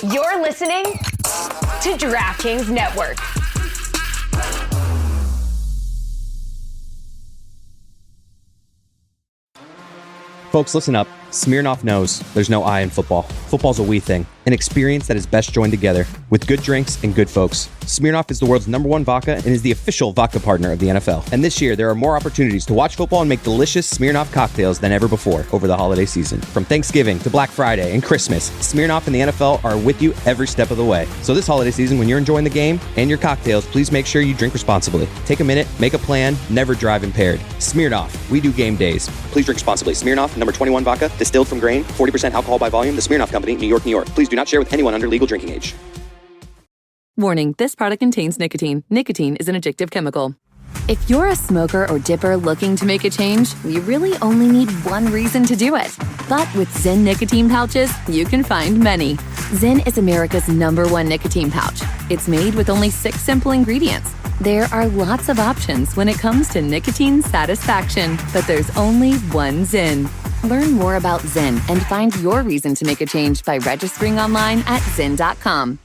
You're listening to DraftKings Network. Folks, listen up. Smirnoff knows there's no I in football. Football's a we thing, an experience that is best joined together with good drinks and good folks. Smirnoff is the world's #1 vodka and is the official vodka partner of the NFL. And this year, there are more opportunities to watch football and make delicious Smirnoff cocktails than ever before over the holiday season. From Thanksgiving to Black Friday and Christmas, Smirnoff and the NFL are with you every step of the way. So this holiday season, when you're enjoying the game and your cocktails, please make sure you drink responsibly. Take a minute, make a plan, never drive impaired. Smirnoff, we do game days. Please drink responsibly. Smirnoff, #21 vodka, distilled from grain, 40% alcohol by volume. The Smirnoff Company, New York, New York. Please do not share with anyone under legal drinking age. Warning, this product contains nicotine. Nicotine is an addictive chemical. If you're a smoker or dipper looking to make a change, you really only need one reason to do it. But with Zyn nicotine pouches, you can find many. Zyn is America's #1 nicotine pouch. It's made with only 6 simple ingredients. There are lots of options when it comes to nicotine satisfaction, but there's only one Zyn. Learn more about Zyn and find your reason to make a change by registering online at Zyn.com.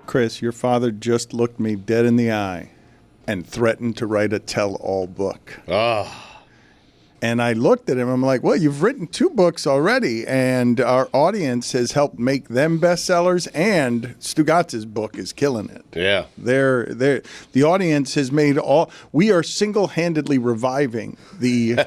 Chris, your father just looked me dead in the eye and threatened to write a tell-all book. And I looked at him, I'm like, well, you've written 2 books already, and our audience has helped make them bestsellers, and Stugotz's book is killing it. Yeah. The audience has made we are single-handedly reviving the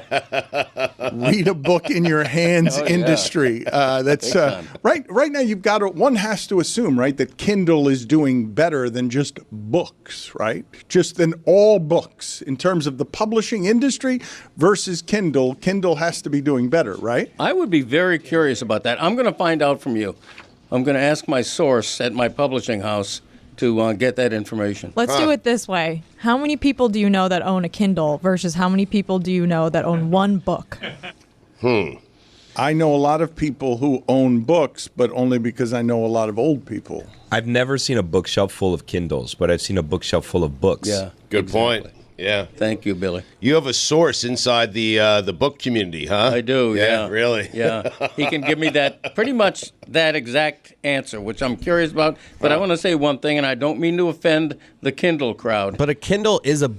read a book in your hands industry. That's right now you've got to, one has to assume, right, that Kindle is doing better than just books, right? Just than all books in terms of the publishing industry versus Kindle. Kindle has to be doing better, right? I would be very curious about that. I'm going to find out from you. I'm going to ask my source at my publishing house to get that information. Let's do it this way. How many people do you know that own a Kindle versus how many people do you know that own one book? I know a lot of people who own books, but only because I know a lot of old people. I've never seen a bookshelf full of Kindles, but I've seen a bookshelf full of books. Yeah. Good point. Yeah. Thank you, Billy. You have a source inside the book community, huh? I do, yeah. Really? Yeah. He can give me pretty much that exact answer, which I'm curious about. But I want to say one thing, and I don't mean to offend the Kindle crowd. But a Kindle is a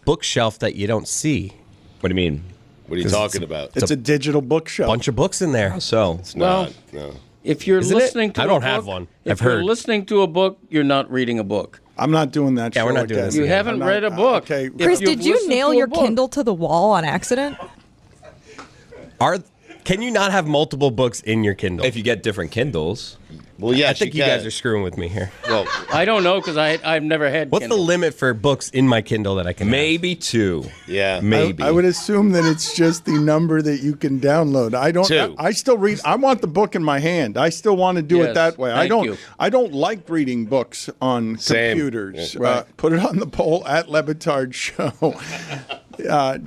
bookshelf that you don't see. What do you mean? What are you talking about? It's a digital bookshelf. Bunch of books in there. So It's not. No. If you're Isn't listening to I a don't book, have one. If I've you're heard. listening to a book, you're not reading a book. I'm not doing that. Yeah, we're not doing again. this You again. haven't read a book. Okay. Chris, If you've did you listened nail to a your book- Kindle to the wall on accident? Can you not have multiple books in your Kindle? If you get different Kindles. Well, yeah, I think you guys are screwing with me here. Well, I don't know because I've never had What's Kindle. the limit for books in my Kindle that I can have? Maybe 2. yeah. Maybe. I would assume that it's just the number that you can download. I don't. 2. I still read. I want the book in my hand. I still want to do Yes, it that way. thank you. I don't like reading books on Same. computers. Yeah. Right. Put it on the poll at Batard Show.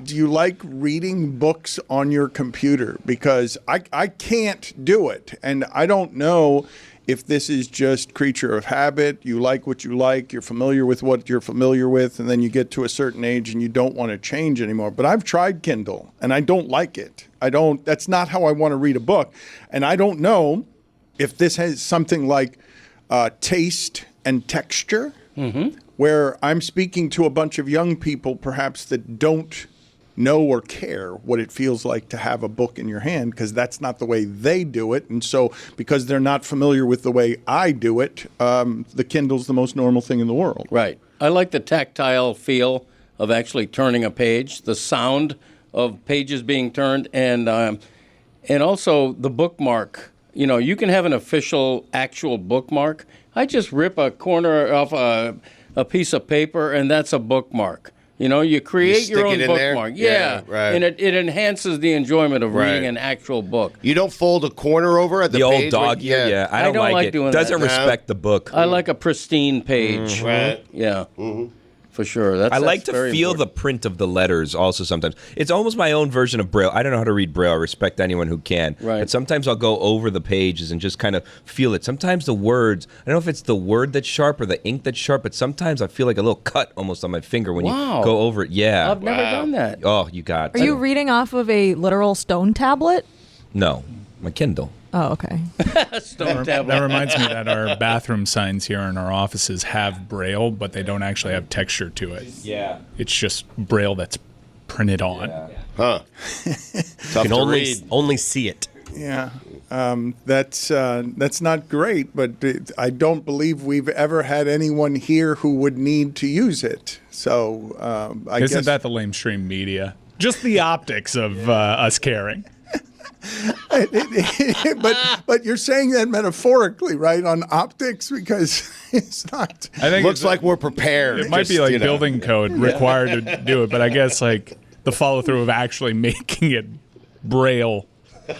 Do you like reading books on your computer? Because I can't do it, and I don't know if this is just creature of habit. You like what you like, you're familiar with what you're familiar with, and then you get to a certain age and you don't want to change anymore. But I've tried Kindle, and I don't like it. That's not how I want to read a book. And I don't know if this has something like taste and texture, where I'm speaking to a bunch of young people perhaps that don't know or care what it feels like to have a book in your hand, because that's not the way they do it. And so because they're not familiar with the way I do it, the Kindle's the most normal thing in the world. Right. I like the tactile feel of actually turning a page, the sound of pages being turned, and also the bookmark. You know, you can have an official, actual bookmark. I just rip a corner off a piece of paper, and that's a bookmark. You know, you create your own bookmark. Yeah, right. And it enhances the enjoyment of Right. reading an actual book. You don't fold a corner over at the The page old dog where- ear? Yeah, I don't like like it. doing Doesn't that. respect the book. I like a pristine page. Right. Yeah. For sure. That's I like to very feel important. the print of the letters also sometimes. It's almost my own version of Braille. I don't know how to read Braille. I respect anyone who can. Right. But sometimes I'll go over the pages and just kind of feel it. Sometimes the words, I don't know if it's the word that's sharp or the ink that's sharp, but sometimes I feel like a little cut almost on my finger when Wow. you go over it. Yeah. I've never done that. Oh, you got Are you reading off of a literal stone tablet? No. My Kindle. Oh, okay. Stone tablet. That reminds me that our bathroom signs here in our offices have Braille, but they don't actually have texture to it. Yeah. It's just Braille that's printed on. Huh. You can only see it. Yeah, that's not great, but I don't believe we've ever had anyone here who would need to use it. So I guess... Isn't that the lamestream media? Just the optics of us caring. but you're saying that metaphorically, right? On optics, because it's not. I think looks like we're prepared. It might be like building code required to do it, but I guess like the follow through of actually making it Braille,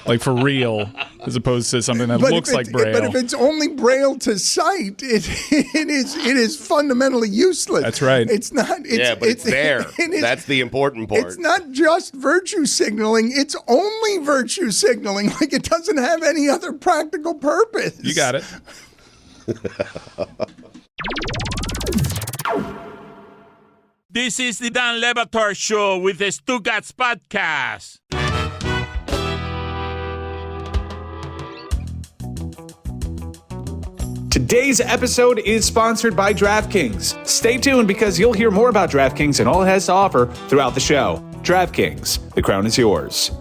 like for real, as opposed to something that looks like Braille. But if it's only Braille to sight, it is fundamentally useless. That's right. It's not. But it's there. That's the important part. It's not just virtue signaling. It's only virtue signaling. Like it doesn't have any other practical purpose. You got it. This is the Dan Batard Show with the Stugotz podcast. Today's episode is sponsored by DraftKings. Stay tuned because you'll hear more about DraftKings and all it has to offer throughout the show. DraftKings, the crown is yours.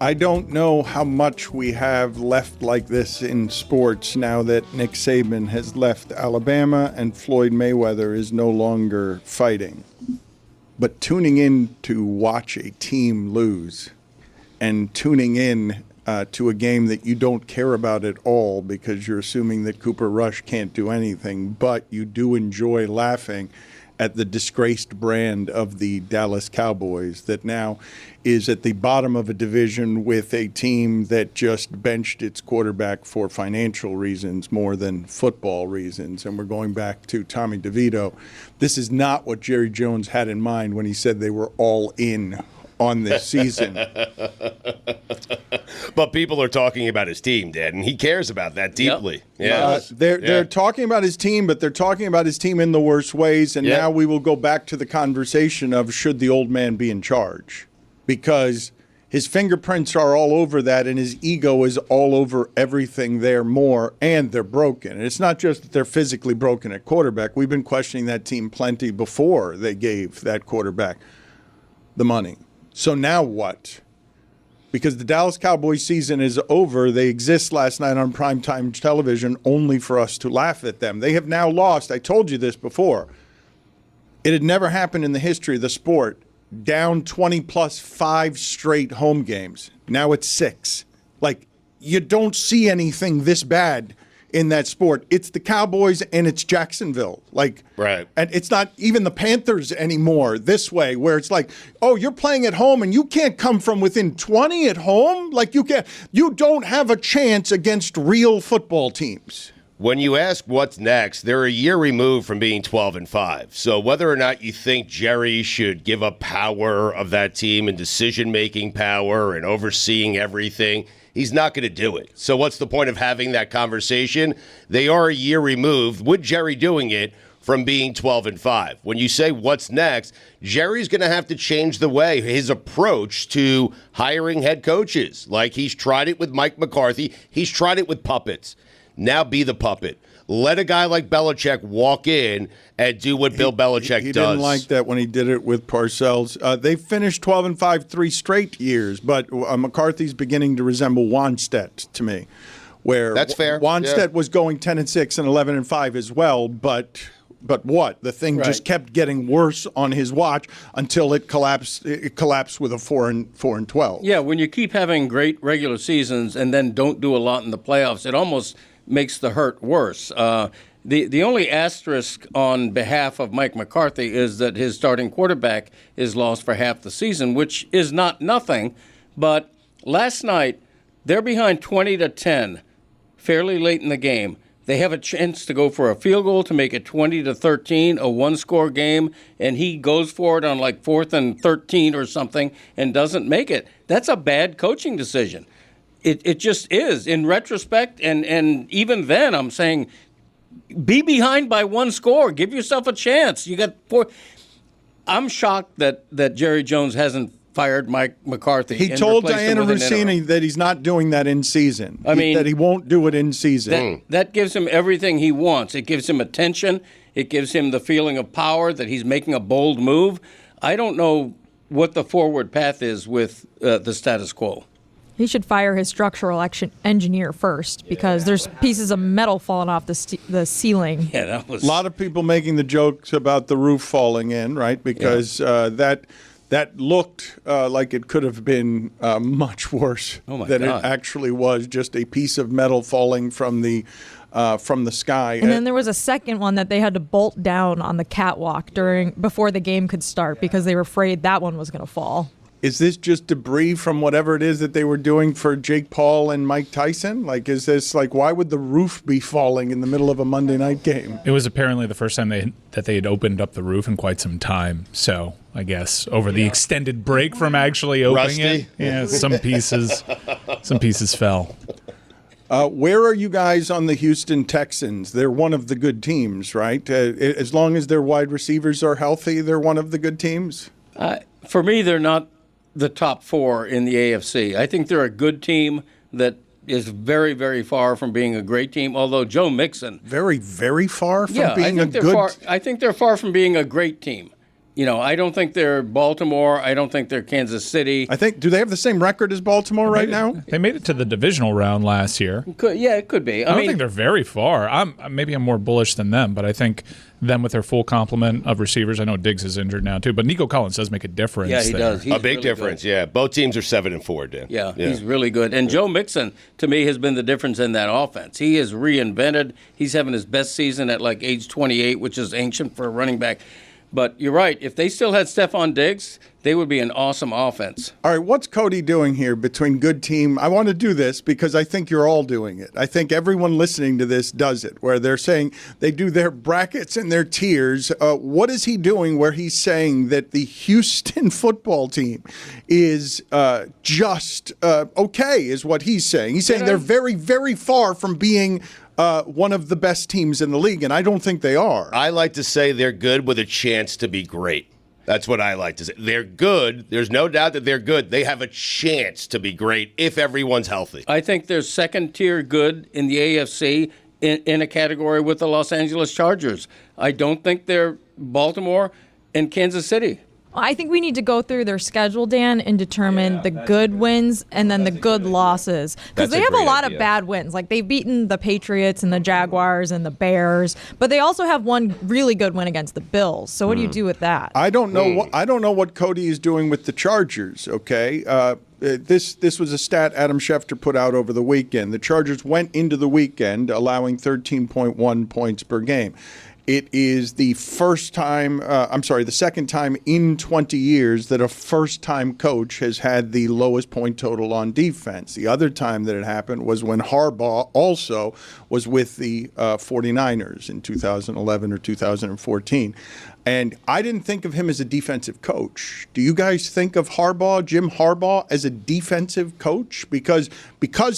I don't know how much we have left like this in sports now that Nick Saban has left Alabama and Floyd Mayweather is no longer fighting. But tuning in to watch a team lose and tuning in to a game that you don't care about at all because you're assuming that Cooper Rush can't do anything, but you do enjoy laughing at the disgraced brand of the Dallas Cowboys that now is at the bottom of a division with a team that just benched its quarterback for financial reasons more than football reasons. And we're going back to Tommy DeVito. This is not what Jerry Jones had in mind when he said they were all in on this season. But people are talking about his team, Dad, and he cares about that deeply. Yep. They're talking about his team, but they're talking about his team in the worst ways. And now we will go back to the conversation of should the old man be in charge? Because his fingerprints are all over that, and his ego is all over everything there more, and they're broken. And it's not just that they're physically broken at quarterback. We've been questioning that team plenty before they gave that quarterback the money. So now what? Because the Dallas Cowboys season is over. They exist last night on primetime television only for us to laugh at them. They have now lost. I told you this before. It had never happened in the history of the sport. Down 20 plus 5 straight home games. Now it's 6. Like, you don't see anything this bad in that sport. It's the Cowboys and it's Jacksonville. Like, right. And it's not even the Panthers anymore this way, where it's like, oh, you're playing at home and you can't come from within 20 at home. Like you don't have a chance against real football teams. When you ask what's next, they're a year removed from being 12-5. So whether or not you think Jerry should give up power of that team and decision-making power and overseeing everything, he's not going to do it. So what's the point of having that conversation? They are a year removed, with Jerry doing it, from being 12-5. When you say what's next, Jerry's going to have to change the way, his approach to hiring head coaches. Like he's tried it with Mike McCarthy. He's tried it with puppets. Now be the puppet. Let a guy like Belichick walk in and do what Bill Belichick does. He didn't like that when he did it with Parcells. They finished 12-5 3 straight years, but McCarthy's beginning to resemble Wanstead to me, where that's fair. Wanstead was going 10-6 and 11-5 as well, but what? The thing just kept getting worse on his watch until it collapsed. It collapsed with a 4-12. Yeah, when you keep having great regular seasons and then don't do a lot in the playoffs, it almost makes the hurt worse. The only asterisk on behalf of Mike McCarthy is that his starting quarterback is lost for half the season, which is not nothing. But last night, they're behind 20-10, fairly late in the game. They have a chance to go for a field goal to make it 20-13, a one-score game, and he goes for it on like 4th and 13 or something and doesn't make it. That's a bad coaching decision. It just is. In retrospect, and even then, I'm saying, be behind by 1 score. Give yourself a chance. You got 4. I'm shocked that Jerry Jones hasn't fired Mike McCarthy. He and told replaced him Diana with an interim. Rossini that he's not doing that in season. I mean, that he won't do it in season. That gives him everything he wants. It gives him attention. It gives him the feeling of power that he's making a bold move. I don't know what the forward path is with the status quo. He should fire his structural engineer first because there's pieces of metal falling off the ceiling. Yeah, that was a lot of people making the jokes about the roof falling in, right? Because that looked like it could have been much worse than it actually was. Just a piece of metal falling from the sky. And then there was a second one that they had to bolt down on the catwalk before the game could start because they were afraid that one was going to fall. Is this just debris from whatever it is that they were doing for Jake Paul and Mike Tyson? Like, is this why would the roof be falling in the middle of a Monday night game? It was apparently the first time that they had opened up the roof in quite some time. So I guess over the extended break from actually opening it, some pieces fell. Where are you guys on the Houston Texans? They're one of the good teams, right? As long as their wide receivers are healthy, they're one of the good teams? For me, they're not the top four in the AFC. I think they're a good team that is very, very far from being a great team, although Joe Mixon... Very, very far from being a good... I think they're far from being a great team. I don't think they're Baltimore. I don't think they're Kansas City. Do they have the same record as Baltimore right now? They made it to the divisional round last year. It could be. I don't think they're very far. Maybe I'm more bullish than them, but I think them with their full complement of receivers. I know Diggs is injured now too, but Nico Collins does make a difference. Yeah, he does. He's a big difference. Good. Yeah, both teams are 7-4, Dan. Yeah, he's really good. And Joe Mixon, to me, has been the difference in that offense. He is reinvented. He's having his best season at age 28, which is ancient for a running back. But you're right. If they still had Stephon Diggs, they would be an awesome offense. All right, what's Cody doing here between good team? I want to do this because I think you're all doing it. I think everyone listening to this does it, where they're saying they do their brackets and their tiers. What is he doing where he's saying that the Houston football team is just okay, is what he's saying. He's saying they're very, very far from being one of the best teams in the league, and I don't think they are. I like to say they're good with a chance to be great. That's what I like to say. They're good. There's no doubt that they're good. They have a chance to be great if everyone's healthy. I think they're second-tier good in the AFC in a category with the Los Angeles Chargers. I don't think they're Baltimore and Kansas City. I think we need to go through their schedule, Dan, and determine the good wins and then the good losses. Because they have a lot of bad wins. Like, they've beaten the Patriots and the Jaguars and the Bears, but they also have one really good win against the Bills. So what do you do with that? I don't know what Cody is doing with the Chargers, okay? This was a stat Adam Schefter put out over the weekend. The Chargers went into the weekend allowing 13.1 points per game. It is the second time in 20 years that a first-time coach has had the lowest point total on defense. The other time that it happened was when Harbaugh also was with the 49ers in 2011 or 2014. And I didn't think of him as a defensive coach. Do you guys think of Jim Harbaugh, as a defensive coach? Because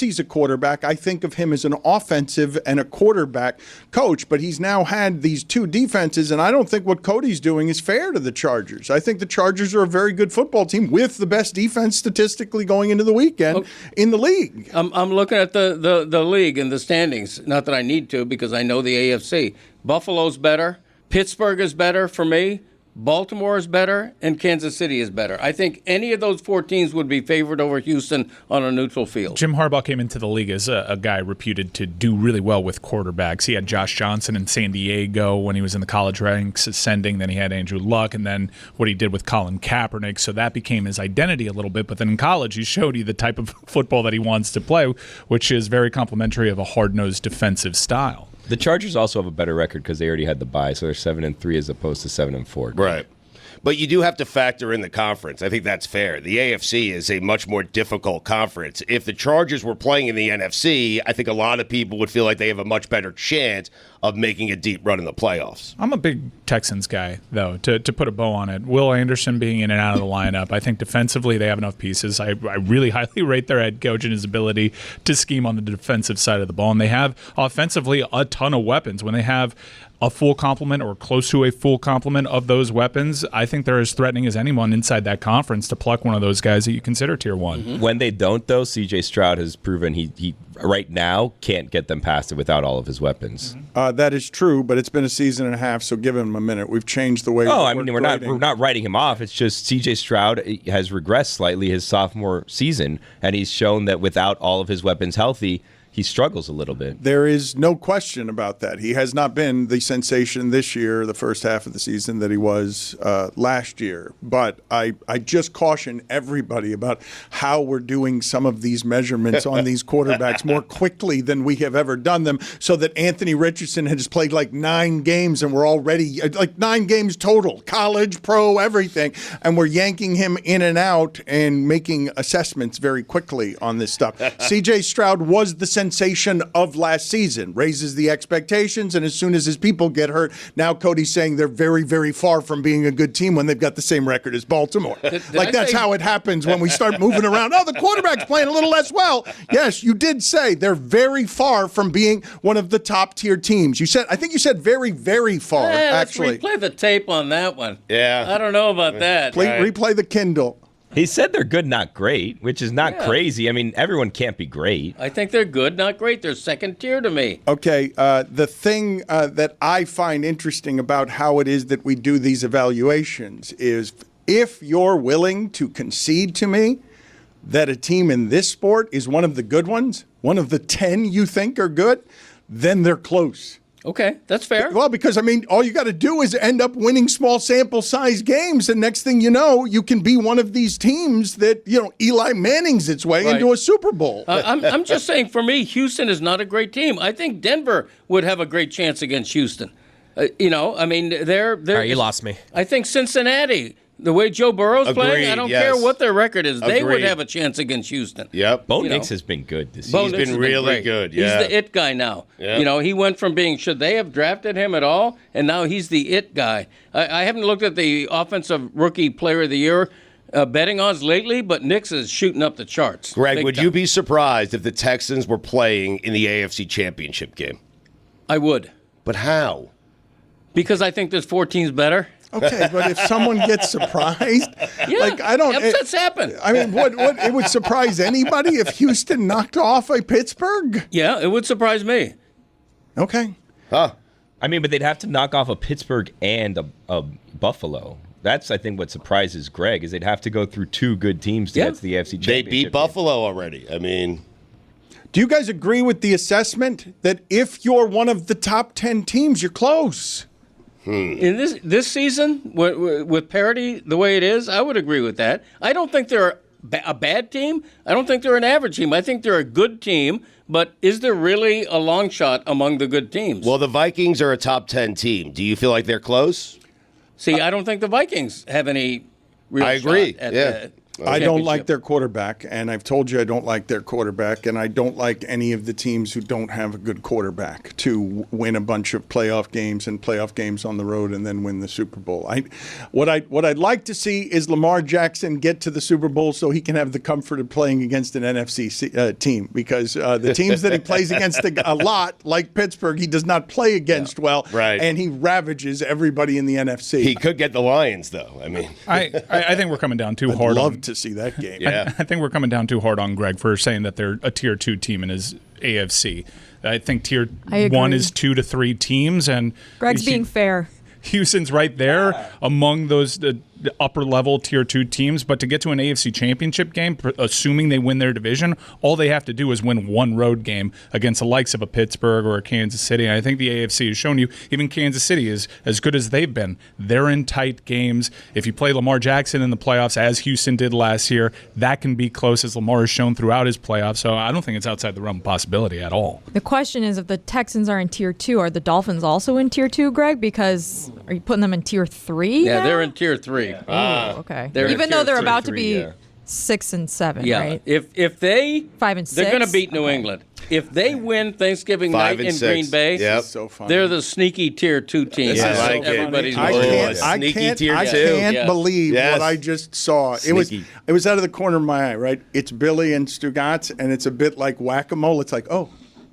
he's a quarterback, I think of him as an offensive and a quarterback coach. But he's now had these two defenses, and I don't think what Cody's doing is fair to the Chargers. I think the Chargers are a very good football team with the best defense statistically going into the weekend in the league. I'm looking at the league and the standings. Not that I need to, because I know the AFC. Buffalo's better. Pittsburgh is better for me. Baltimore is better, and Kansas City is better. I think any of those four teams would be favored over Houston on a neutral field. Jim Harbaugh came into the league as a guy reputed to do really well with quarterbacks. He had Josh Johnson in San Diego when he was in the college ranks ascending. Then he had Andrew Luck, and then what he did with Colin Kaepernick. So that became his identity a little bit. But then in college, he showed you the type of football that he wants to play, which is very complimentary of a hard-nosed defensive style. The Chargers also have a better record because they already had the bye, so they're 7-3 as opposed to 7-4. Right. But you do have to factor in the conference. I think that's fair. The AFC is a much more difficult conference. If the Chargers were playing in the NFC, I think a lot of people would feel like they have a much better chance of making a deep run in the playoffs. I'm a big Texans guy, though, to put a bow on it. Will Anderson being in and out of the lineup. I think defensively they have enough pieces. I really highly rate their head coach and his ability to scheme on the defensive side of the ball. And they have offensively a ton of weapons. When they have a full complement or close to a full complement of those weapons, I think they're as threatening as anyone inside that conference to pluck one of those guys that you consider tier one. Mm-hmm. When they don't, though, C.J. Stroud has proven he right now can't get them past it without all of his weapons. That is true, but it's been a season and a half, so give him a minute. We've changed the way. We're not writing him off. It's just C.J. Stroud has regressed slightly his sophomore season, and he's shown that without all of his weapons healthy, he struggles a little bit. There is no question about that. He has not been the sensation this year, the first half of the season, that he was last year. But I just caution everybody about how we're doing some of these measurements on these quarterbacks more quickly than we have ever done them, so that Anthony Richardson has played like 9 games and we're already like 9 games total, college, pro, everything. And we're yanking him in and out and making assessments very quickly on this stuff. C.J. Stroud was the sensation of last season, raises the expectations, and as soon as his people get hurt, now Cody's saying they're very, very far from being a good team when they've got the same record as Baltimore. That's how it happens when we start moving around. Oh, the quarterback's playing a little less well. Yes, you did say they're very far from being one of the top tier teams. I think you said very, very far, actually. Let's replay the tape on that one. Yeah. I don't know about that. Replay the Kindle. He said they're good, not great, which is not crazy. I mean, everyone can't be great. I think they're good, not great. They're second tier to me. Okay, the thing that I find interesting about how it is that we do these evaluations is if you're willing to concede to me that a team in this sport is one of the good ones, one of the 10 you think are good, then they're close. Okay, that's fair. Well, because, I mean, all you got to do is end up winning small sample size games, and next thing you know, you can be one of these teams that, Eli Manning's its way into a Super Bowl. I'm just saying, for me, Houston is not a great team. I think Denver would have a great chance against Houston. You lost me. I think Cincinnati, the way Joe Burrow's playing, I don't care what their record is. They would have a chance against Houston. Yep. Bo Nix has been good this season. He's been really good. Yeah. He's the it guy now. Yeah. He went from being, should they have drafted him at all? And now he's the it guy. I haven't looked at the Offensive Rookie Player of the Year betting odds lately, but Nix is shooting up the charts. Greg, would you be surprised if the Texans were playing in the AFC Championship game? I would. But how? Because I think there's 4 teams better. Okay, but if someone gets surprised, upsets happen. I mean, what it would surprise anybody if Houston knocked off a Pittsburgh? Yeah, it would surprise me. Okay. Huh. I mean, but they'd have to knock off a Pittsburgh and a Buffalo. That's, I think, what surprises Greg, is they'd have to go through 2 good teams to get to the AFC Championship. They beat Buffalo already. I mean, do you guys agree with the assessment that if you're one of the top 10 teams, you're close? In this season, with parity the way it is, I would agree with that. I don't think they're a bad team. I don't think they're an average team. I think they're a good team, but is there really a long shot among the good teams? Well, the Vikings are a top 10 team. Do you feel like they're close? See, I don't think the Vikings have any real I agree. shot at Yeah. I don't like their quarterback, and I've told you I don't like their quarterback, and I don't like any of the teams who don't have a good quarterback to win a bunch of playoff games on the road and then win the Super Bowl. What I'd like to see is Lamar Jackson get to the Super Bowl so he can have the comfort of playing against an NFC team, because the teams that he plays against a lot, like Pittsburgh, he does not play against well, right, and he ravages everybody in the NFC. He could get the Lions, though. I mean, I think we're coming down too hard. Love to see that game. Yeah. I think we're coming down too hard on Greg for saying that they're a tier 2 team in his AFC. I think tier 1 is 2 to 3 teams, and Greg's being fair. Houston's right there among those the upper level tier 2 teams, but to get to an AFC championship game, assuming they win their division, all they have to do is win 1 road game against the likes of a Pittsburgh or a Kansas City. And I think the AFC has shown you, even Kansas City is as good as they've been. They're in tight games. If you play Lamar Jackson in the playoffs, as Houston did last year, that can be close, as Lamar has shown throughout his playoffs. So I don't think it's outside the realm of possibility at all. The question is, if the Texans are in tier 2, are the Dolphins also in tier 2, Greg? Because are you putting them in tier 3? Yeah, now? They're in tier 3. Okay. Even though they're about to be 6 and 7, right? If they 5 and 6, they're going to beat New England. If they win Thanksgiving night in Green Bay, so funny. They're the sneaky tier 2 team. This is so everybody's I can't believe what I just saw. Sneaky. It was out of the corner of my eye, right? It's Billy and Stugotz, and it's a bit like whack-a-mole. It's like, oh,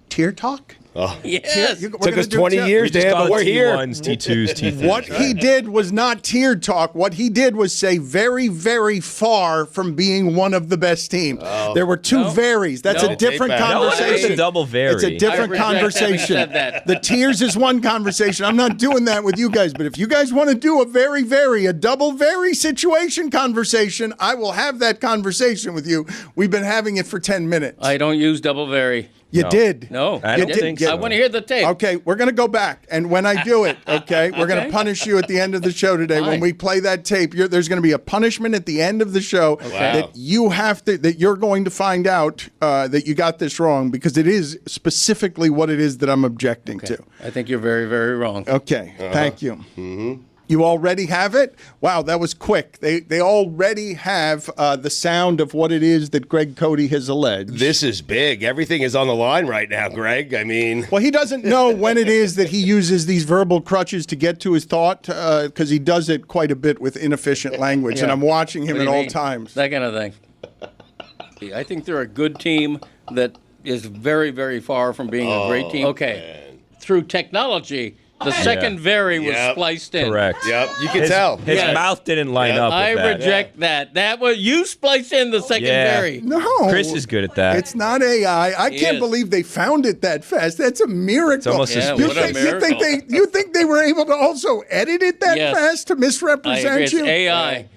tier talk? Oh. Yes. Took us 20 years, Dan, but we're here. T1s, T2s, T3s. What he did was not tier talk. What he did was say very, very far from being one of the best teams. Oh. There were two varies. That's a different conversation. It's a double vary. It's a different conversation. The tiers is one conversation. I'm not doing that with you guys, but if you guys want to do a double vary situation conversation, I will have that conversation with you. We've been having it for 10 minutes. I don't use double vary. You did. No. I don't think so. I want to hear the tape. Okay, we're going to go back. And when I do it, okay, we're going to punish you at the end of the show today. When we play that tape, there's going to be a punishment at the end of the show that you're going to find out that you got this wrong, because it is specifically what it is that I'm objecting to. I think you're very, very wrong. Okay, thank you. Mm-hmm. You already have it? Wow, that was quick. They already have the sound of what it is that Greg Cody has alleged. This is big. Everything is on the line right now, Greg. I mean... Well, he doesn't know when it is that he uses these verbal crutches to get to his thought, because he does it quite a bit with inefficient language, and I'm watching him at all times. That kind of thing. I think they're a good team that is very, very far from being a great team. Okay. Man. Through technology... The second vary was spliced in. Correct. Yep, you can tell. His mouth didn't line up with I that. reject that. That was you spliced in the second vary. No. Chris is good at that. It's not AI. I can't believe they found it that fast. That's a miracle. It's almost as you think they were able to also edit it that fast to misrepresent you? It's AI.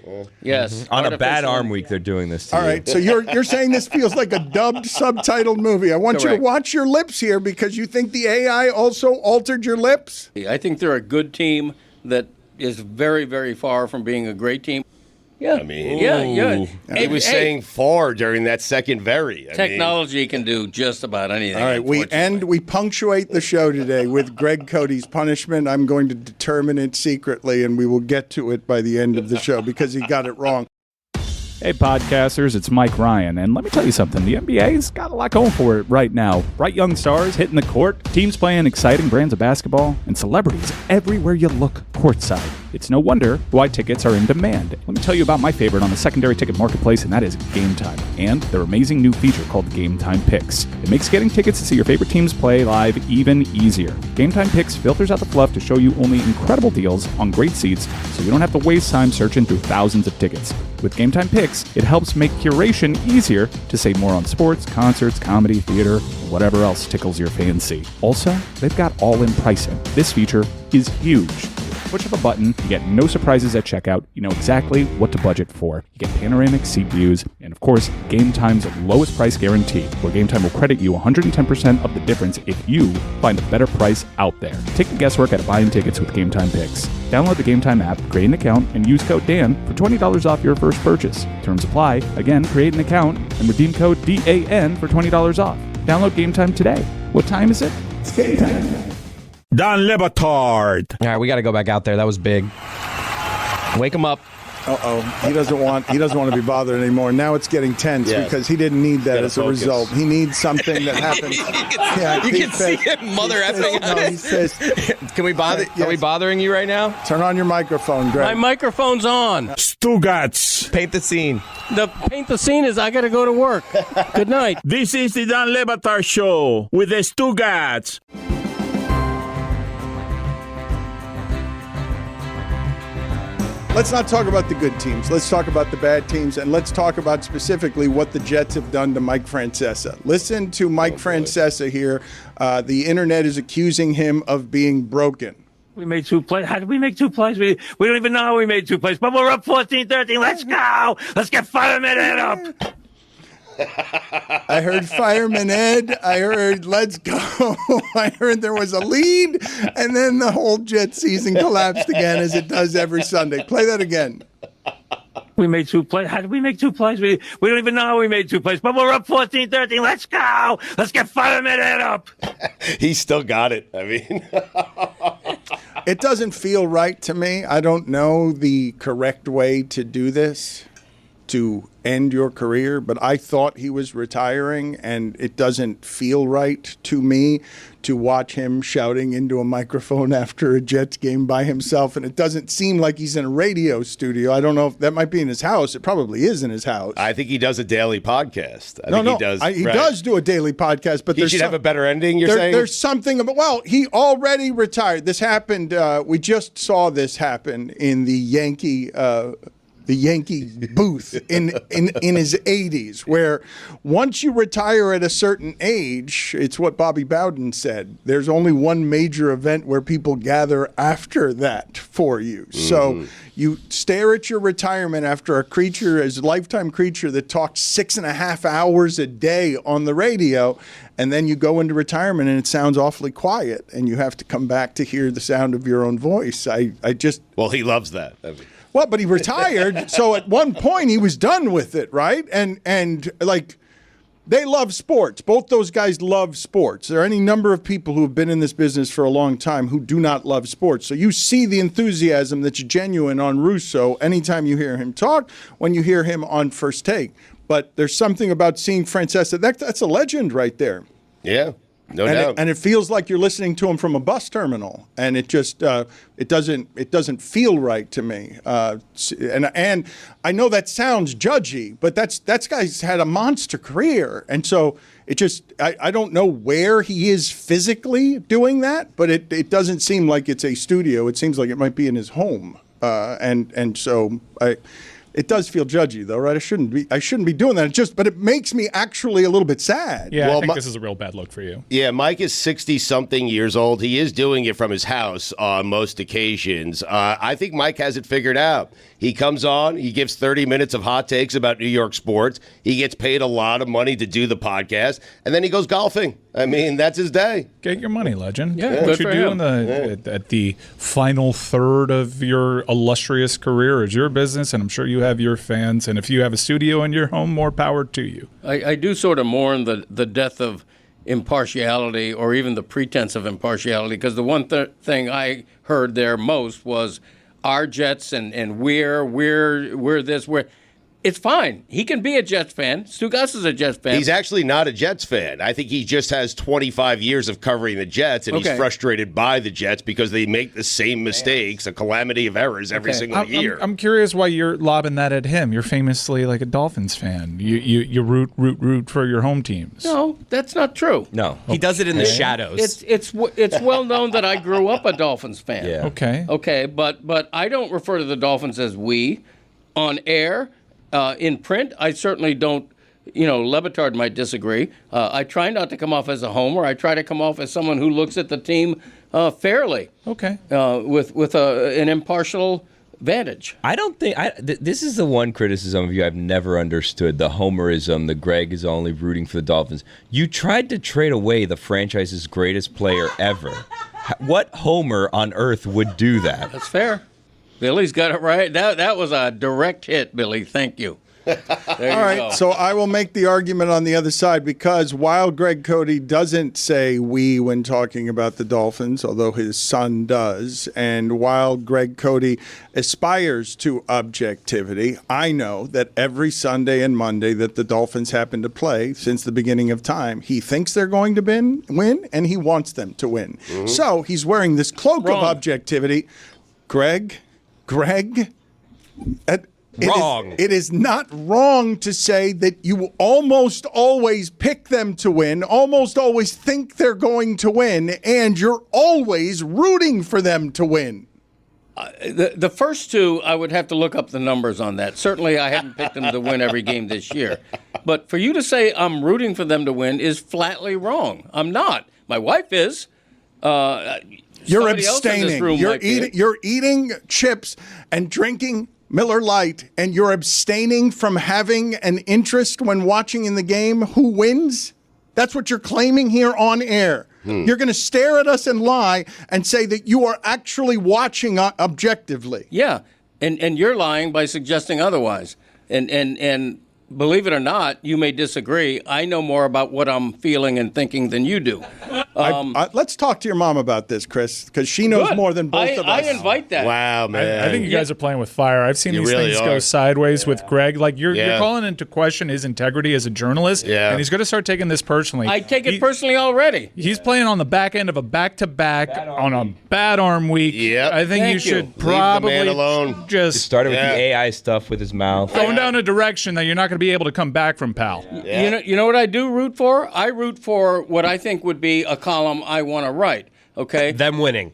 Yes. On a bad arm week, they're doing this to you. All right, so you're saying this feels like a dubbed, subtitled movie. I want you to watch your lips here, because you think the AI also altered your lips? I think they're a good team that is very, very far from being a great team. Yeah. I mean, He was saying far during that second vary. Technology can do just about anything. All right, we punctuate the show today with Greg Cody's punishment. I'm going to determine it secretly, and we will get to it by the end of the show, because he got it wrong. Hey, podcasters, it's Mike Ryan, and let me tell you something. The NBA's got a lot going for it right now. Bright young stars hitting the court, teams playing exciting brands of basketball, and celebrities everywhere you look courtside. It's no wonder why tickets are in demand. Let me tell you about my favorite on the secondary ticket marketplace, and that is Game Time, and their amazing new feature called Game Time Picks. It makes getting tickets to see your favorite teams play live even easier. Game Time Picks filters out the fluff to show you only incredible deals on great seats, so you don't have to waste time searching through thousands of tickets. With Game Time Picks, it helps make curation easier to save more on sports, concerts, comedy, theater, and whatever else tickles your fancy. Also, they've got all-in pricing. This feature is huge. Push of a button, you get no surprises at checkout, you know exactly what to budget for. You get panoramic seat views, and of course, Game Time's lowest price guarantee, where Game Time will credit you 110% of the difference if you find a better price out there. Take the guesswork out of buying tickets with Game Time Picks. Download the Game Time app, create an account, and use code Dan for $20 off your first purchase. Terms apply. Again, create an account and redeem code DAN for $20 off. Download Game Time today. What time is it? It's game time. Dan Le Batard. All right, we got to go back out there. That was big. Wake him up. He doesn't want to be bothered anymore. Now it's getting tense because he didn't need that as a result. He needs something that happens. You can see him mother effing. He says, "Can we bother? Are we bothering you right now? Turn on your microphone, Greg." My microphone's on. Stugotz. Paint the scene. Paint the scene is I got to go to work. Good night. This is the Dan Le Batard Show with the Stugotz. Let's not talk about the good teams. Let's talk about the bad teams, and let's talk about specifically what the Jets have done to Mike Francesa. Listen to Mike Francesa here. The internet is accusing him of being broken. We made 2 plays. How did we make 2 plays? We don't even know how we made 2 plays, but we're up 14-13. Let's go. Let's get Fireman Ed up. I heard Fireman Ed. I heard let's go. I heard there was a lead, and then the whole Jet season collapsed again, as it does every Sunday. Play that again. We made 2 plays. How did we make 2 plays? We don't even know how we made 2 plays, but we're up 14-13. Let's go. Let's get Fireman Ed up. He still got it. I mean, it doesn't feel right to me. I don't know the correct way to do this. to end your career, but I thought he was retiring, and it doesn't feel right to me to watch him shouting into a microphone after a Jets game by himself, and it doesn't seem like he's in a radio studio. I don't know if that might be in his house. It probably is in his house. I think he does a daily podcast. He does do a daily podcast, but he should have a better ending, you're saying? There's something about, well, he already retired. This happened, we just saw this happen in the Yankee booth in his 80s, where once you retire at a certain age, it's what Bobby Bowden said, there's only one major event where people gather after that for you. Mm-hmm. So you stare at your retirement after a lifetime creature that talks 6.5 hours a day on the radio, and then you go into retirement and it sounds awfully quiet, and you have to come back to hear the sound of your own voice. Well, he loves that. Well, but he retired, so at one point he was done with it, right? And like, they love sports. Both those guys love sports. There are any number of people who have been in this business for a long time who do not love sports. So you see the enthusiasm that's genuine on Russo anytime you hear him talk, when you hear him on First Take. But there's something about seeing Francesa. That's a legend right there. Yeah. No doubt. And it feels like you're listening to him from a bus terminal, and it just it doesn't feel right to me. And I know that sounds judgy, but that guy's had a monster career, and so it just I don't know where he is physically doing that, but it doesn't seem like it's a studio. It seems like it might be in his home, and so it does feel judgy, though, right? I shouldn't be doing that. But it makes me actually a little bit sad. Yeah, I think this is a real bad look for you. Yeah, Mike is 60-something years old. He is doing it from his house on most occasions. I think Mike has it figured out. He comes on, he gives 30 minutes of hot takes about New York sports. He gets paid a lot of money to do the podcast, and then he goes golfing. I mean, that's his day. Get your money, legend. Yeah, what you do at the final third of your illustrious career is your business, and I'm sure you have your fans. And if you have a studio in your home, more power to you. I do sort of mourn the death of impartiality, or even the pretense of impartiality, because the one thing I heard there most was our Jets and we're this, we're. It's fine. He can be a Jets fan. Stugotz is a Jets fan. He's actually not a Jets fan. I think he just has 25 years of covering the Jets, and he's frustrated by the Jets because they make the same mistakes, a calamity of errors every single year. I'm curious why you're lobbing that at him. You're famously like a Dolphins fan. You root for your home teams. No, that's not true. No, he does it in the shadows. It's well known that I grew up a Dolphins fan. Yeah. Okay, but I don't refer to the Dolphins as we on air. In print, I certainly don't, Le Batard might disagree. I try not to come off as a homer. I try to come off as someone who looks at the team fairly. Okay. With an impartial vantage. I don't think this is the one criticism of you I've never understood, the homerism, the Greg is only rooting for the Dolphins. You tried to trade away the franchise's greatest player ever. What homer on earth would do that? That's fair. Billy's got it right. That was a direct hit, Billy. Thank you. All right, so I will make the argument on the other side, because while Greg Cody doesn't say we when talking about the Dolphins, although his son does, and while Greg Cody aspires to objectivity, I know that every Sunday and Monday that the Dolphins happen to play since the beginning of time, he thinks they're going to win, and he wants them to win. Mm-hmm. So he's wearing this cloak of objectivity. Greg, wrong. It is not wrong to say that you almost always pick them to win, almost always think they're going to win, and you're always rooting for them to win. The first two, I would have to look up the numbers on that. Certainly, I haven't picked them to win every game this year. But for you to say I'm rooting for them to win is flatly wrong. I'm not. My wife is. You're abstaining. You're eating chips and drinking Miller Lite, and you're abstaining from having an interest when watching in the game who wins? That's what you're claiming here on air. You're going to stare at us and lie and say that you are actually watching objectively. Yeah, and you're lying by suggesting otherwise. And believe it or not, you may disagree. I know more about what I'm feeling and thinking than you do. Let's talk to your mom about this, Chris, because she knows more than both of us. I invite that. Wow, man. I think you guys are playing with fire. I've seen these things go sideways with Greg. Like you're calling into question his integrity as a journalist, and he's going to start taking this personally. I take it personally already. He's playing on the back end of a back-to-back on a bad arm week. Yep. I think you should probably leave the man alone. Just started with the AI stuff with his mouth. Going down a direction that you're not going to be able to come back from, pal. Yeah. You know what I do root for? I root for what I think would be a column I want to write. Okay. Them winning.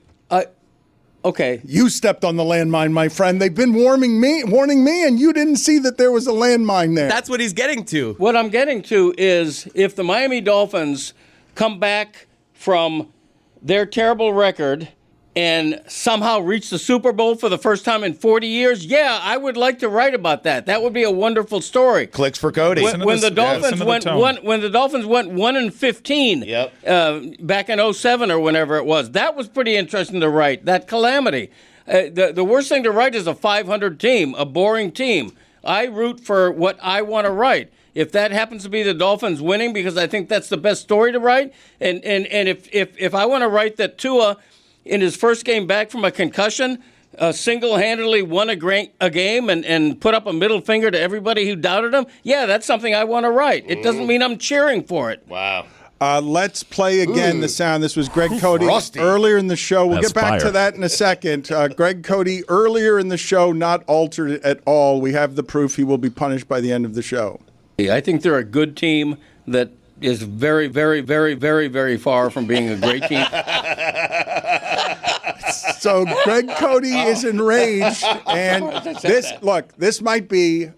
Okay. You stepped on the landmine, my friend. They've been warning me, and you didn't see that there was a landmine there. That's what he's getting to. What I'm getting to is if the Miami Dolphins come back from their terrible record and somehow reach the Super Bowl for the first time in 40 years, yeah, I would like to write about that. That would be a wonderful story. Clicks for Cody. When the Dolphins went 1-15, back in 07 or whenever it was, that was pretty interesting to write. That calamity. The worst thing to write is a 500 team, a boring team. I root for what I want to write. If that happens to be the Dolphins winning, because I think that's the best story to write, and if I want to write that Tua, in his first game back from a concussion, single-handedly won a game and put up a middle finger to everybody who doubted him, yeah, that's something I want to write. It doesn't mean I'm cheering for it. Wow. Let's play again the sound. This was Greg Cody earlier in the show. We'll get back to that in a second. Greg Cody earlier in the show, not altered at all. We have the proof. He will be punished by the end of the show. I think they're a good team that is very, very, very, very, very far from being a great team. So Greg Cody is enraged, and this might be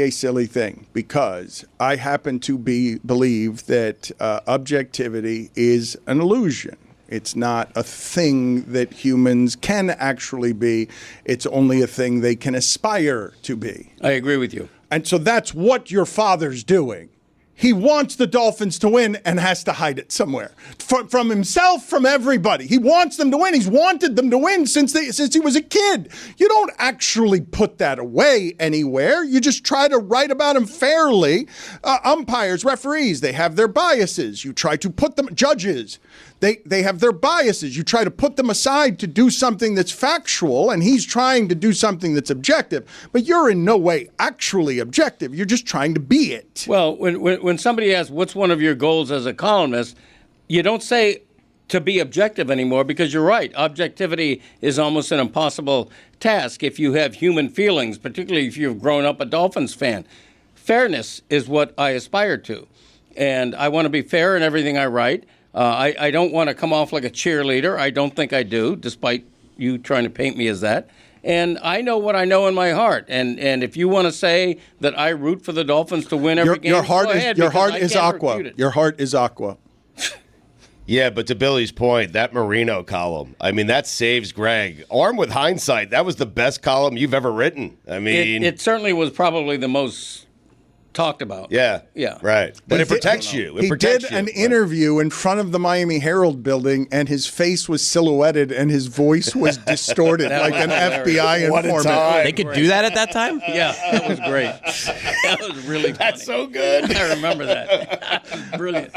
a silly thing because I happen to believe that objectivity is an illusion. It's not a thing that humans can actually be. It's only a thing they can aspire to be. I agree with you. And so that's what your father's doing. He wants the Dolphins to win and has to hide it somewhere. From himself, from everybody. He wants them to win. He's wanted them to win since he was a kid. You don't actually put that away anywhere. You just try to write about him fairly. Umpires, referees, they have their biases. You try to put them, judges, they have their biases. You try to put them aside to do something that's factual, and he's trying to do something that's objective. But you're in no way actually objective. You're just trying to be it. Well, when somebody asks, what's one of your goals as a columnist, you don't say to be objective anymore because you're right. Objectivity is almost an impossible task if you have human feelings, particularly if you've grown up a Dolphins fan. Fairness is what I aspire to. And I want to be fair in everything I write. I don't want to come off like a cheerleader. I don't think I do, despite you trying to paint me as that. And I know what I know in my heart. And if you want to say that I root for the Dolphins to win every game, your heart go ahead, is aqua. Your heart is aqua. Yeah, but to Billy's point, that Marino column, I mean, that saves Greg. Armed with hindsight, that was the best column you've ever written. I mean, it certainly was probably the most talked about. Yeah. Right. But it protects you. It protects you. He did an interview in front of the Miami Herald building, and his face was silhouetted, and his voice was distorted like an FBI informant. They could do that at that time? Yeah, that was great. That was really funny. That's so good. I remember that. Brilliant.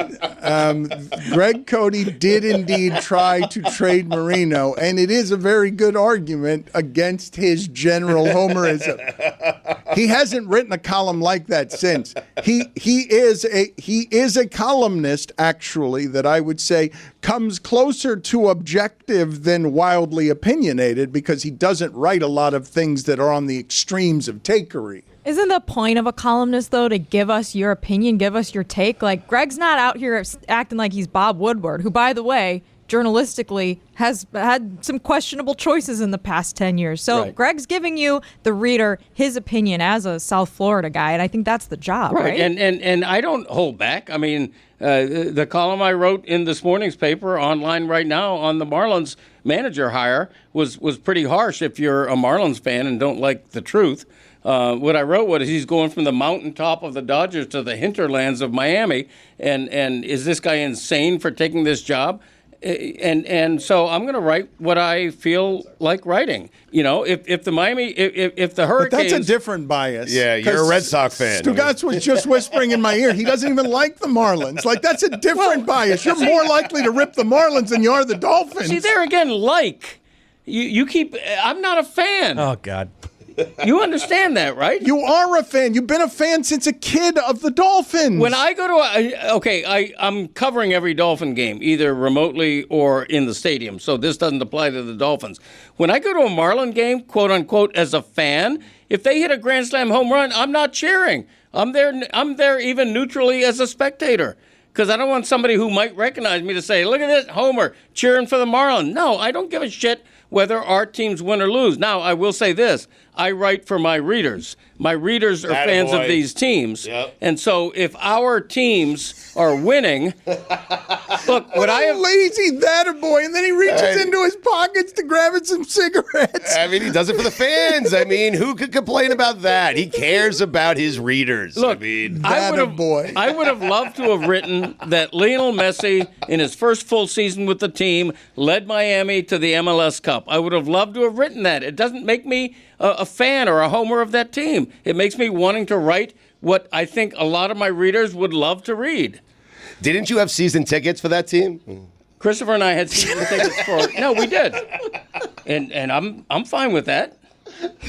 Greg Cody did indeed try to trade Marino, and it is a very good argument against his general homerism. He hasn't written a column like that since. He is a columnist, actually, that I would say comes closer to objective than wildly opinionated because he doesn't write a lot of things that are on the extremes of takery. Isn't the point of a columnist, though, to give us your opinion, give us your take? Like, Greg's not out here acting like he's Bob Woodward, who, by the way, journalistically has had some questionable choices in the past 10 years. So right. Greg's giving you, the reader, his opinion as a South Florida guy, and I think that's the job, right? And I don't hold back. I mean, the column I wrote in this morning's paper online right now on the Marlins manager hire was pretty harsh if you're a Marlins fan and don't like the truth. What I wrote was he's going from the mountaintop of the Dodgers to the hinterlands of Miami, and is this guy insane for taking this job? And so I'm going to write what I feel like writing. If the Miami, if the Hurricanes. But that's a different bias. Yeah, you're a Red Sox fan. Stugotz was just whispering in my ear. He doesn't even like the Marlins. Like, that's a different bias. You're more likely to rip the Marlins than you are the Dolphins. See, there again, you keep. I'm not a fan. Oh, God. You understand that, right? You are a fan. You've been a fan since a kid of the Dolphins. When I go to I'm covering every Dolphin game, either remotely or in the stadium, so this doesn't apply to the Dolphins. When I go to a Marlin game, quote unquote, as a fan, if they hit a Grand Slam home run, I'm not cheering. I'm there even neutrally as a spectator. Because I don't want somebody who might recognize me to say, look at this, Homer, cheering for the Marlins. No, I don't give a shit whether our teams win or lose. Now, I will say this. I write for my readers. My readers are fans of these teams. Yep. And so if our teams are winning, look, what I have lazy that boy, and then he reaches into his pockets to grab some cigarettes. I mean, he does it for the fans. I mean, who could complain about that? He cares about his readers. Look, I mean, I would have loved to have written that Lionel Messi, in his first full season with the team, led Miami to the MLS Cup. I would have loved to have written that. It doesn't make me a fan or a homer of that team. It makes me wanting to write what I think a lot of my readers would love to read. Didn't you have season tickets for that team? Christopher and I had season tickets for. No, we did, and I'm fine with that.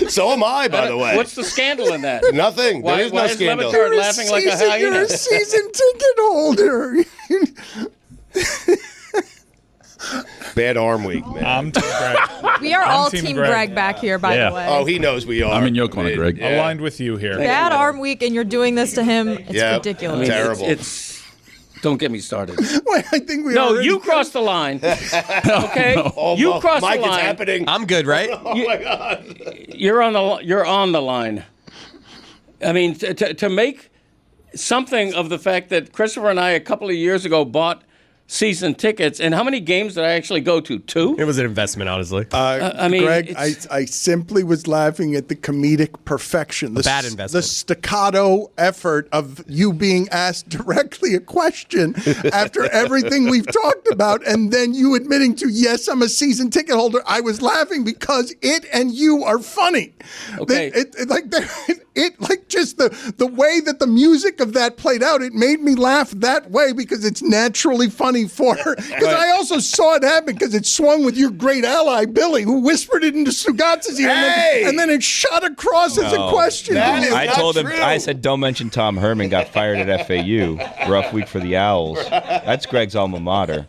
So am I, by the way. What's the scandal in that? Nothing. There is no scandal. Why is Batard laughing like a hyena? You're a season ticket holder. Bad arm week, man. I'm Team Greg. We are all Team Greg back here, by the way. Oh, he knows we are. I'm in your corner, Greg. Yeah. Aligned with you here. Bad arm week, and you're doing this to him. It's ridiculous. I mean, terrible. It's don't get me started. Wait, I think we No, you crossed the line. Okay, you crossed Mike, the line. it's happening. I'm good, right? Oh my God. You're on the line. I mean, to make something of the fact that Christopher and I a couple of years ago bought season tickets, and how many games did I actually go to? 2? It was an investment, honestly. I mean, Greg, I simply was laughing at the comedic perfection. The bad investment. The staccato effort of you being asked directly a question after everything we've talked about, and then you admitting to, yes, I'm a season ticket holder. I was laughing because it and you are funny. Okay. Just the way that the music of that played out, it made me laugh that way because it's naturally funny for her. Because I also saw it happen because it swung with your great ally, Billy, who whispered it into Stugotz's ear, and then it shot across as a question. I told him, I said, don't mention Tom Herman got fired at FAU. Rough week for the Owls. That's Greg's alma mater.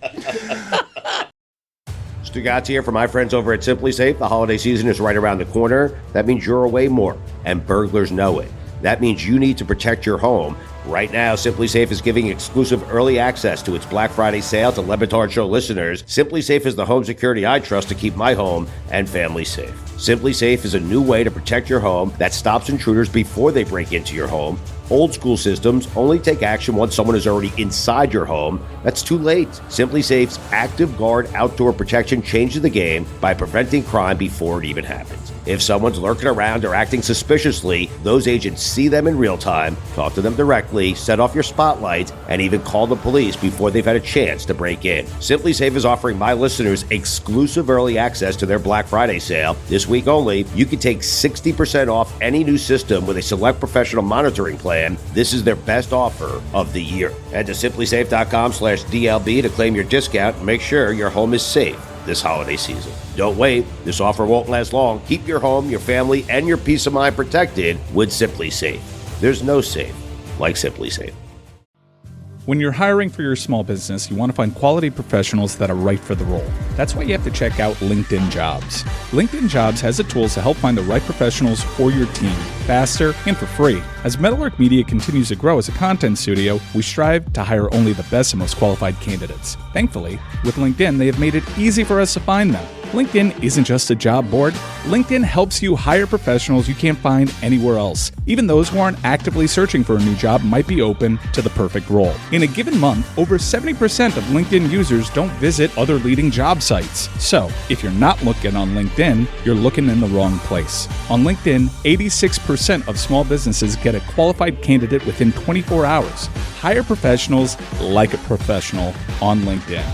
Stugotz here for my friends over at Simply Safe. The holiday season is right around the corner. That means you're away more, and burglars know it. That means you need to protect your home. Right now, Simply Safe is giving exclusive early access to its Black Friday sale to Batard Show listeners. Simply Safe is the home security I trust to keep my home and family safe. Simply Safe is a new way to protect your home that stops intruders before they break into your home. Old school systems only take action once someone is already inside your home. That's too late. Simply Safe's Active Guard outdoor protection changes the game by preventing crime before it even happens. If someone's lurking around or acting suspiciously, those agents see them in real time, talk to them directly, set off your spotlight, and even call the police before they've had a chance to break in. Simply Safe is offering my listeners exclusive early access to their Black Friday sale. This week only, you can take 60% off any new system with a select professional monitoring plan. This is their best offer of the year. Head to simplysafe.com/DLB to claim your discount and make sure your home is safe this holiday season. Don't wait. This offer won't last long. Keep your home, your family, and your peace of mind protected with Simply Safe. There's no safe like Simply Safe. When you're hiring for your small business, you want to find quality professionals that are right for the role. That's why you have to check out LinkedIn Jobs. LinkedIn Jobs has the tools to help find the right professionals for your team, faster and for free. As Metalwork Media continues to grow as a content studio, we strive to hire only the best and most qualified candidates. Thankfully, with LinkedIn, they have made it easy for us to find them. LinkedIn isn't just a job board. LinkedIn helps you hire professionals you can't find anywhere else. Even those who aren't actively searching for a new job might be open to the perfect role. In a given month, over 70% of LinkedIn users don't visit other leading job sites. So, if you're not looking on LinkedIn, you're looking in the wrong place. On LinkedIn, 86% of small businesses get a qualified candidate within 24 hours. Hire professionals like a professional on LinkedIn.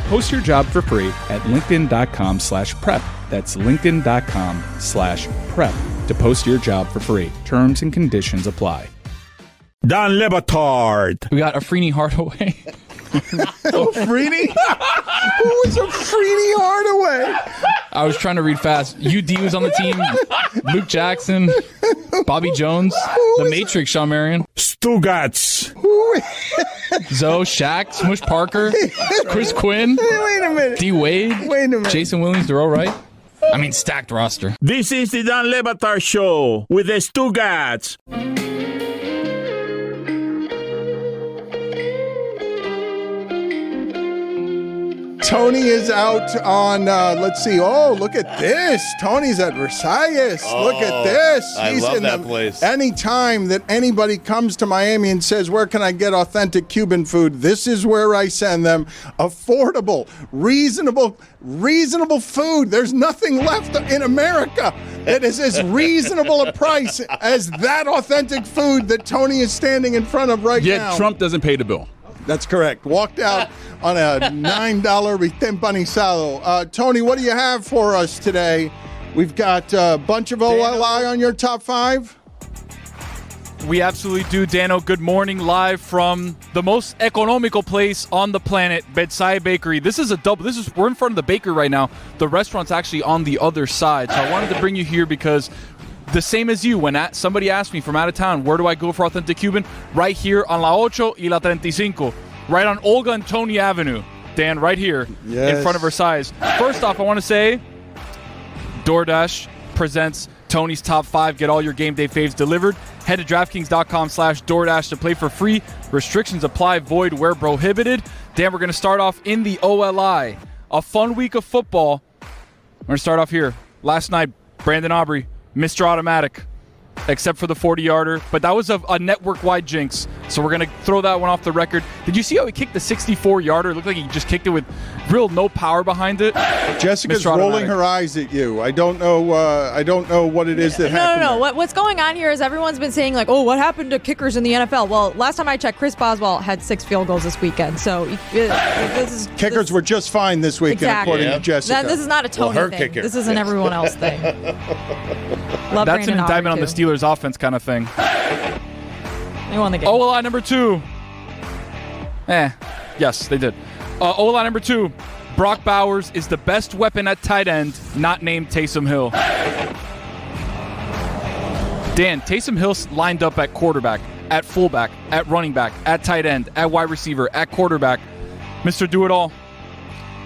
Post your job for free at linkedin.com/prep. That's linkedin.com/prep to post your job for free. Terms and conditions apply. Dan Le Batard. We got Afrini Hardaway. Afrini? Who is Afrini Hardaway? I was trying to read fast. UD was on the team. Luke Jackson. Bobby Jones. The Matrix, Shawn Marion. Stugotz. Zoe, Shaq, Smush Parker. Chris Quinn. Wait a minute. D. Wade. Wait a minute. Jason Williams, Darrell Wright. I mean, stacked roster. This is the Dan Le Batard Show with the Stugotz. Tony is out on, let's see. Oh, look at this. Tony's at Versailles. Look at this. I love that place. Anytime that anybody comes to Miami and says, where can I get authentic Cuban food? This is where I send them. Affordable, reasonable food. There's nothing left in America that is as reasonable a price as that authentic food that Tony is standing in front of right now. Yet Trump doesn't pay the bill. That's correct. Walked out on a $9 empanizado. Tony, what do you have for us today? We've got a bunch of OLI on your top five. We absolutely do, Dano. Good morning, live from the most economical place on the planet, Versailles Bakery. This is a double. We're in front of the bakery right now. The restaurant's actually on the other side. So I wanted to bring you here because the same as you, when somebody asked me from out of town, where do I go for authentic Cuban? Right here on La Ocho y La 35. Right on Olga and Tony Avenue. Dan, right here in front of Versailles. First off, I want to say DoorDash presents Tony's Top 5. Get all your game day faves delivered. Head to DraftKings.com/DoorDash to play for free. Restrictions apply, void where prohibited. Dan, we're going to start off in the OLI. A fun week of football. We're going to start off here. Last night, Brandon Aubrey, Mr. Automatic, except for the 40-yarder. But that was a network-wide jinx, so we're going to throw that one off the record. Did you see how he kicked the 64-yarder? It looked like he just kicked it with real no power behind it. Jessica's rolling her eyes at you. I don't know what it is that happened. No. What's going on here is everyone's been saying, like, oh, what happened to kickers in the NFL? Well, last time I checked, Chris Boswell had 6 field goals this weekend. So kickers were just fine this weekend, exactly. according to Jessica. This is not a Tony thing. Kicker. This is an everyone else thing. Love That's Brandon an indictment on Aubrey, the Steelers' offense kind of thing. They won the game. OLI number 2. Yes, they did. OLI number 2. Brock Bowers is the best weapon at tight end, not named Taysom Hill. Dan, Taysom Hill lined up at quarterback, at fullback, at running back, at tight end, at wide receiver, at quarterback. Mr. Do-It-All.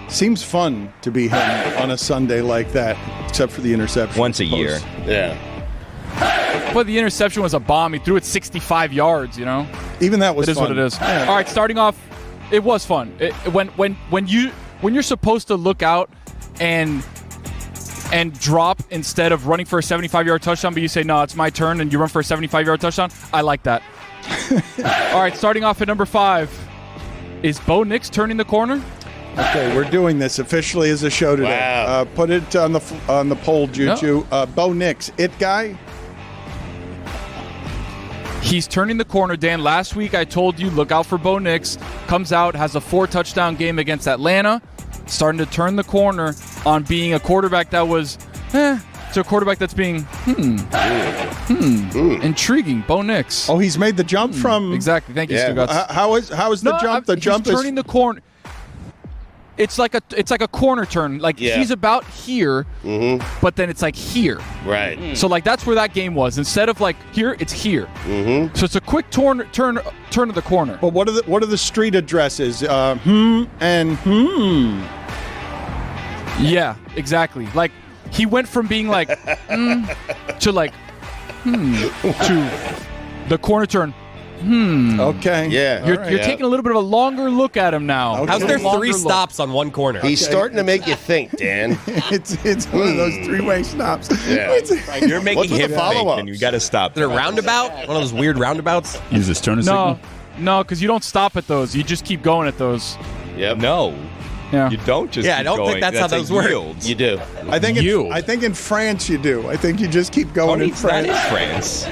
Seems fun to be him on a Sunday like that, except for the interception. Once a year. Yeah. But the interception was a bomb. He threw it 65 yards, you know? Even that was fun. It is what it is. Yeah. All right, starting off, it was fun. When you're supposed to look out and drop instead of running for a 75-yard touchdown, but you say, no, it's my turn, and you run for a 75-yard touchdown, I like that. All right, starting off at number 5. Is Bo Nix turning the corner? Okay, we're doing this officially as a show today. Wow. Put it on the poll, Juju. No. Bo Nix, it guy? He's turning the corner, Dan. Last week I told you, look out for Bo Nix. Comes out, has a 4-touchdown game against Atlanta. Starting to turn the corner on being a quarterback that was, to a quarterback that's being, intriguing. Bo Nix. Oh, he's made the jump from... Exactly. Thank you, Stugotz. How is the jump? The jump is... turning the corner. It's like a corner turn. Like he's about here, but then it's like here. Right. So like that's where that game was. Instead of like here, it's here. So it's a quick turn of the corner. But what are the street addresses? Yeah, exactly. Like he went from being like to like to the corner turn. Okay. Yeah. You're taking a little bit of a longer look at him now. Okay. How's there 3 stops on one corner? He's starting to make you think, Dan. it's one of those 3-way stops. Yeah. You're making him follow-ups? think, and you got to stop. Is there a roundabout? One of those weird roundabouts? Use this turn signal? No, because you don't stop at those. You just keep going at those. Yep. No. Yeah. You don't just Yeah, keep I don't going. think that's how those work. Yields. You do. I think in France you do. I think you just keep going in That France. is France.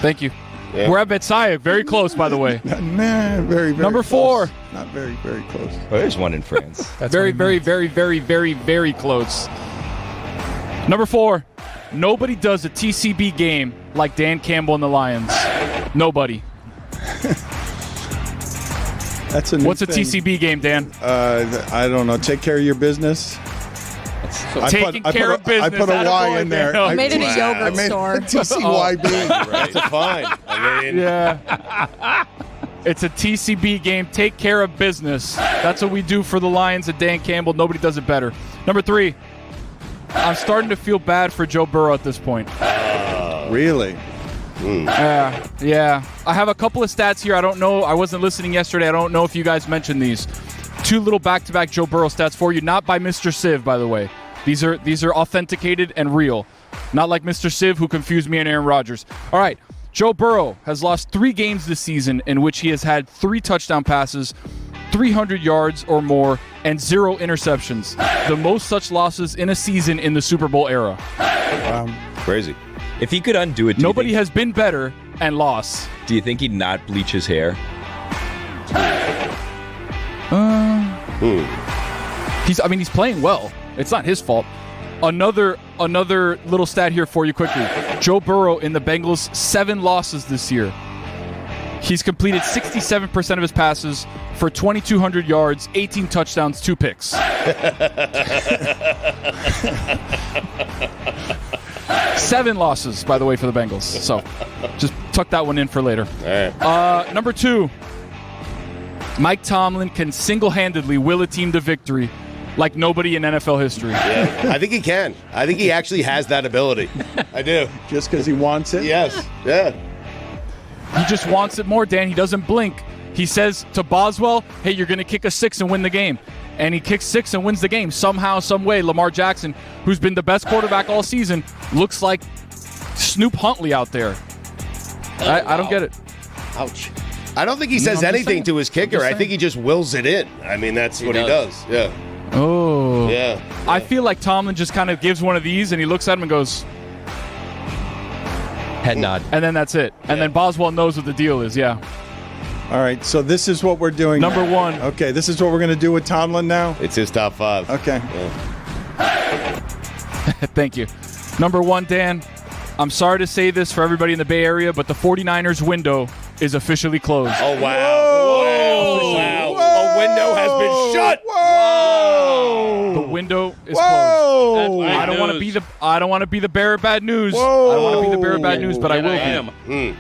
Thank you. Yeah. We're at Versailles. Very close, by the way. Nah, very, very Number close. 4. Not very, very close. Oh, there's one in France. Very, very, very, very, very, very close. Number 4. Nobody does a TCB game like Dan Campbell and the Lions. Nobody. That's a new What's a thing. TCB game, Dan? I don't know. Take care of your business. Taking care of business. I put a Y Attaboy, in there. Dan. I made it a yogurt I made store. TCYB. That's a fine. I mean, Yeah. It's a TCB game. Take care of business. That's what we do for the Lions and Dan Campbell. Nobody does it better. Number 3. I'm starting to feel bad for Joe Burrow at this point. Really? Yeah. I have a couple of stats here. I don't know. I wasn't listening yesterday. I don't know if you guys mentioned these. 2 little back-to-back Joe Burrow stats for you. Not by Mr. Civ, by the way. These are authenticated and real. Not like Mr. Civ, who confused me and Aaron Rodgers. All right. Joe Burrow has lost 3 games this season in which he has had 3 touchdown passes, 300 yards or more, and 0 interceptions. The most such losses in a season in the Super Bowl era. crazy. If he could undo it, Nobody has been better and lost. Do you think he'd not bleach his hair? He's playing well. It's not his fault. Another little stat here for you quickly. Joe Burrow in the Bengals, 7 losses this year. He's completed 67% of his passes for 2,200 yards, 18 touchdowns, 2 picks. 7 losses, by the way, for the Bengals. So just tuck that one in for later. All right. Number 2, Mike Tomlin can single-handedly will a team to victory like nobody in NFL history. Yeah, I think he can. I think he actually has that ability. I do. Just because he wants it? Yes. Yeah. He just wants it more, Dan. He doesn't blink. He says to Boswell, hey, you're going to kick a 6 and win the game. And he kicks 6 and wins the game. Somehow, some way, Lamar Jackson, who's been the best quarterback all season, looks like Snoop Huntley out there. I don't get it. Ouch. I don't think he says anything to his kicker. I think he just wills it in. I mean, that's what he does. Yeah. Oh. Yeah. I feel like Tomlin just kind of gives one of these and he looks at him and goes, head nod. And then that's it. And then Boswell knows what the deal is, yeah. All right, so this is what we're doing Number now. 1. Okay, this is what we're going to do with Tomlin now? It's his top 5. Okay. Yeah. Thank you. Number 1, Dan, I'm sorry to say this for everybody in the Bay Area, but the 49ers window is officially closed. Oh, wow. Wow. A window has been shut. Whoa! The window is Whoa! closed. I don't want to be the bearer of bad news. Whoa! I don't want to be the bearer of bad news, but I will be.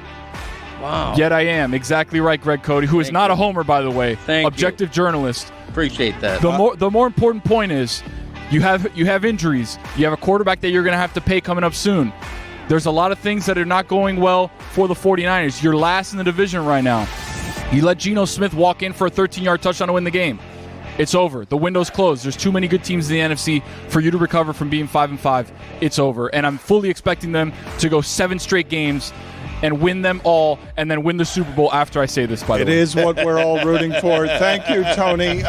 Wow. Yet I am. Exactly right, Greg Cody, who is not a homer, by the way. Thank you. Objective journalist. Appreciate that. The more important point is you have injuries. You have a quarterback that you're going to have to pay coming up soon. There's a lot of things that are not going well for the 49ers. You're last in the division right now. You let Geno Smith walk in for a 13-yard touchdown to win the game. It's over. The window's closed. There's too many good teams in the NFC for you to recover from being 5-5. It's over. And I'm fully expecting them to go 7 straight games and win them all, and then win the Super Bowl after I say this, by the way. It is what we're all rooting for. Thank you, Tony.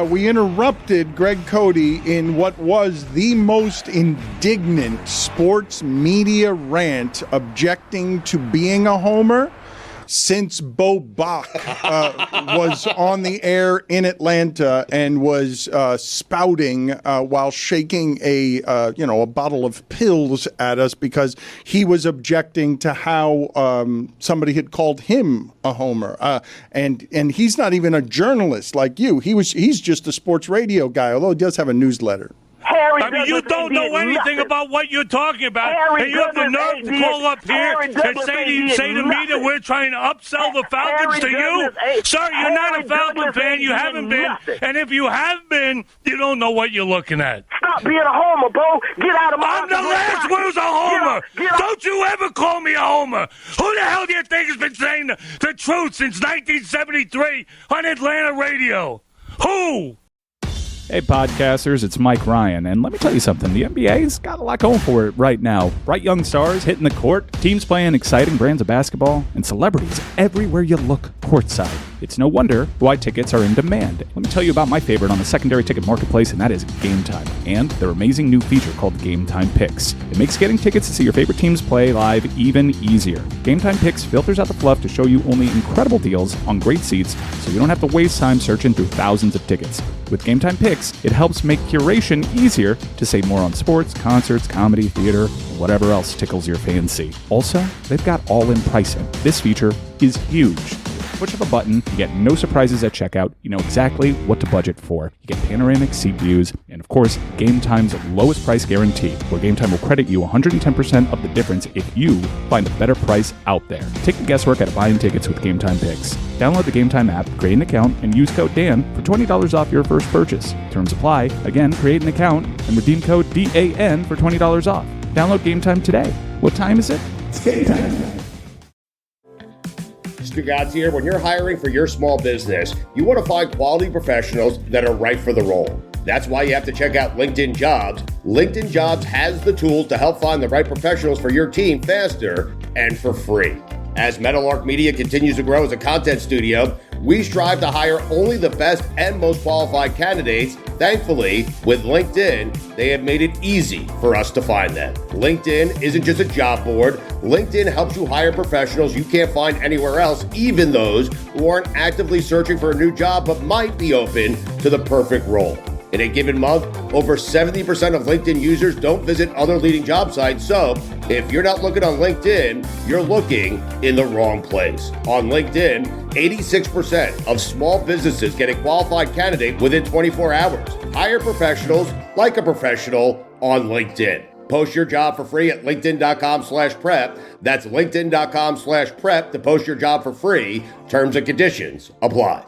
We interrupted Greg Cody in what was the most indignant sports media rant objecting to being a homer since Bo Bach was on the air in Atlanta and was spouting while shaking a bottle of pills at us because he was objecting to how somebody had called him a homer. And he's not even a journalist like you. He's just a sports radio guy, although he does have a newsletter. I mean, you don't know anything about what you're talking about, and you have the nerve to call up here and say to me that we're trying to upsell the Falcons to you? Sir, you're not a Falcon fan. You haven't been. And if you have been, you don't know what you're looking at. Stop being a homer, Bo. Get out of my I'm the last one who's a homer. Don't you ever call me a homer. Who the hell do you think has been saying the truth since 1973 on Atlanta radio? Who? Hey, podcasters, it's Mike Ryan, and let me tell you something. The NBA's got a lot going for it right now. Bright young stars hitting the court, teams playing exciting brands of basketball, and celebrities everywhere you look courtside. It's no wonder why tickets are in demand. Let me tell you about my favorite on the secondary ticket marketplace, and that is Game Time, and their amazing new feature called Game Time Picks. It makes getting tickets to see your favorite teams play live even easier. Game Time Picks filters out the fluff to show you only incredible deals on great seats, so you don't have to waste time searching through thousands of tickets. With Game Time Picks, it helps make curation easier to save more on sports, concerts, comedy, theater, and whatever else tickles your fancy. Also, they've got all-in pricing. This feature is huge. Push of a button, you get no surprises at checkout, you know exactly what to budget for. You get panoramic seat views, and of course, Game Time's lowest price guarantee, where Game Time will credit you 110% of the difference if you find a better price out there. Take the guesswork out of buying tickets with Game Time Picks. Download the Game Time app, create an account, and use code Dan for $20 off your first purchase. Terms apply. Again, create an account and redeem code DAN for $20 off. Download Game Time today. What time is it? It's Game Time. Stugotz here. When you're hiring for your small business, you want to find quality professionals that are right for the role. That's why you have to check out LinkedIn Jobs. LinkedIn Jobs has the tools to help find the right professionals for your team faster and for free. As Meadowlark Media continues to grow as a content studio, we strive to hire only the best and most qualified candidates. Thankfully, with LinkedIn, they have made it easy for us to find them. LinkedIn isn't just a job board. LinkedIn helps you hire professionals you can't find anywhere else, even those who aren't actively searching for a new job but might be open to the perfect role. In a given month, over 70% of LinkedIn users don't visit other leading job sites. So if you're not looking on LinkedIn, you're looking in the wrong place. On LinkedIn, 86% of small businesses get a qualified candidate within 24 hours. Hire professionals like a professional on LinkedIn. Post your job for free at linkedin.com/prep. That's linkedin.com/prep to post your job for free. Terms and conditions apply.